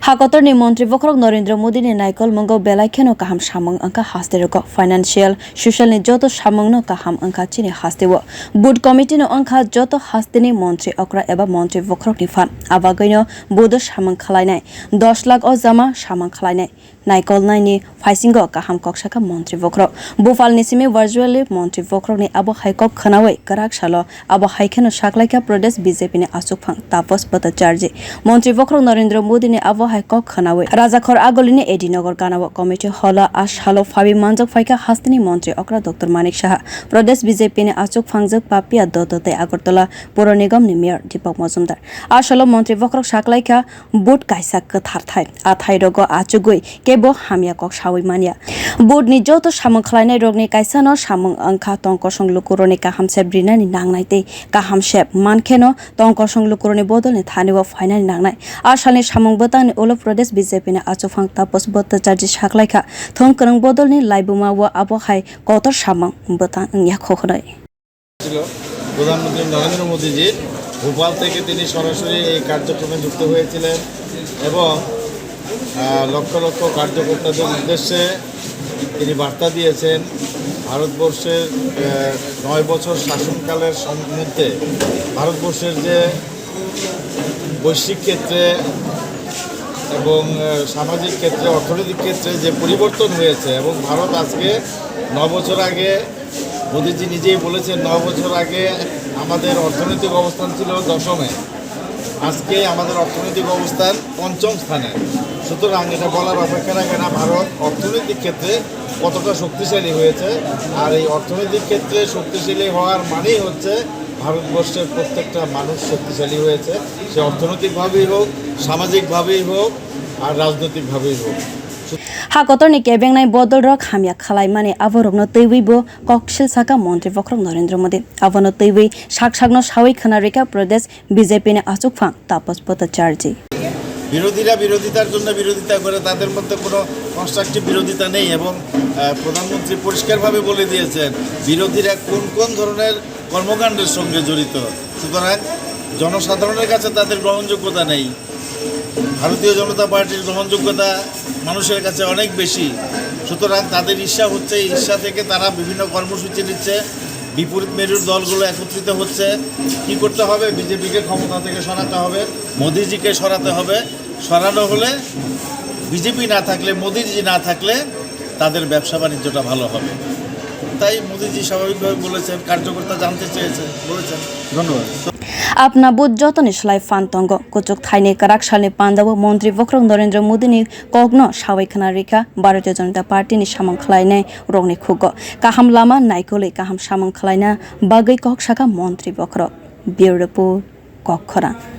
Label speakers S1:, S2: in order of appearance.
S1: hakotor ni montri bokhorok Narendra Modi ni naikol mungo belai kheno kaham samwng angka haste roko financial social ni joto samwng no kaham angka chini haste wo board committee no angka joto haste ni montri okra eba montri bokhorok ni fan abagoi no bodo samwng khlainai 10 lakh o jama samwng khlainai naikol nai ni phaisingo kaham koksaka montri bokhorok bhopal ni simi virtually montri bokhorok ni abo haikok khwnawai kwrak salo abo haikheno saklaika pradesh BJP ni asukphang tapos bwtang montri bokhorok Narendra Modi ni abo haikok khwnawai rajakhor aguli ni edinagar kanabo committee hola ashalo phabi manjak phaika hastini montri okra Dr.Manik saha pradesh BJP ni asukphangjak papia dotote agartala pura nigam ni mayor Deepak Majumdar ashalo montri bokhorok saklaika board kaisa kathar thai athai rogo achugui kebo hamia kok sawi mania board ni joto samwng khlainai rogni kaisa no samwng angkha tongkosong lukuroni kaham sebrina ni nangnai kaham sep mankheno tongkosong lukuroni bodol ni thaniwa final nangnai ashalni samwng bwtang ni olo pradesh BJP ni achufang tapos bwtang saklaika thung kwrung bodol ni laibuma wa abo hai kotor samwng bwtang yakhokhonai
S2: প্রধানমন্ত্রী নরেন্দ্র মোদীজি ভোপাল থেকে তিনি সরাসরি এই কার্যক্রমে যুক্ত হয়েছিলেন এবং লক্ষ লক্ষ কার্যকর্তাদের উদ্দেশ্যে তিনি বার্তা দিয়েছেন ভারতবর্ষের 9 বছর শাসনকালের মধ্যে ভারতবর্ষের যে বৈশ্বিক ক্ষেত্রে এবং সামাজিক ক্ষেত্রে অর্থনৈতিক ক্ষেত্রে যে পরিবর্তন হয়েছে এবং ভারত আজকে 9 বছর আগে মোদীজি নিজেই বলেছেন 9 বছর আগে আমাদের অর্থনৈতিক অবস্থান ছিল 10মে আজকে আমাদের অর্থনৈতিক অবস্থান 5ম স্থানে সুতরাং এটা বলার অপেক্ষা রাখে না ভারত অর্থনৈতিক ক্ষেত্রে কতটা শক্তিশালী হয়েছে আর এই অর্থনৈতিক ক্ষেত্রে শক্তিশালী হওয়ার মানেই হচ্ছে ভারতবর্ষের প্রত্যেকটা মানুষ শক্তিশালী হয়েছে সে অর্থনৈতিকভাবেই হোক সামাজিকভাবেই হোক আর রাজনৈতিকভাবেই হোক
S1: hakotor ni kwbang nai bodol rok hamya khalai mani aborok no teiwi bo koksil saka montri bokhorok Narendra Modi abono teiwi sakno sawi khwnarika pradesh BJP ni achukphang tapos bwtang
S2: বিরোধীরা বিরোধিতার জন্য বিরোধিতা করে তাদের মধ্যে কোনো কনস্ট্রাকটিভ বিরোধিতা নেই এবং প্রধানমন্ত্রী পরিষ্কারভাবে বলে দিয়েছেন বিরোধীরা কোন কোন ধরনের কর্মকাণ্ডের সঙ্গে জড়িত সুতরাং জনসাধারণের কাছে তাদের গ্রহণযোগ্যতা নেই ভারতীয় জনতা পার্টির গ্রহণযোগ্যতা মানুষের কাছে অনেক বেশি সুতরাং তাদের ঈর্ষা হচ্ছে এই ঈর্ষা থেকে তারা বিভিন্ন কর্মসূচি নিচ্ছে বিপরীত মেরুর দলগুলো একত্রিত হচ্ছে কি করতে হবে বিজেপিকে ক্ষমতা থেকে সরাতে হবে মোদিজিকে সরাতে হবে সরানো হলে বিজেপি না থাকলে মোদিজি না থাকলে তাদের ব্যবসা বাণিজ্যটা ভালো হবে তাই মোদিজি স্বাভাবিকভাবে বলেছেন কার্যকর্তা জানতে চেয়েছে বলেছেন ধন্যবাদ
S1: apna bud joto ni slai fan tongo kuchuk thaini kwrak salni pandawo montri bokhorok Narendra Modi ni kokno sawai khwnarika Bharatiya Janata Party ni samwng khlainai rokni khugo kaham lama naikoli kaham samwng khlaina bagwi kok saka montri bokhorok bureau report khwnakha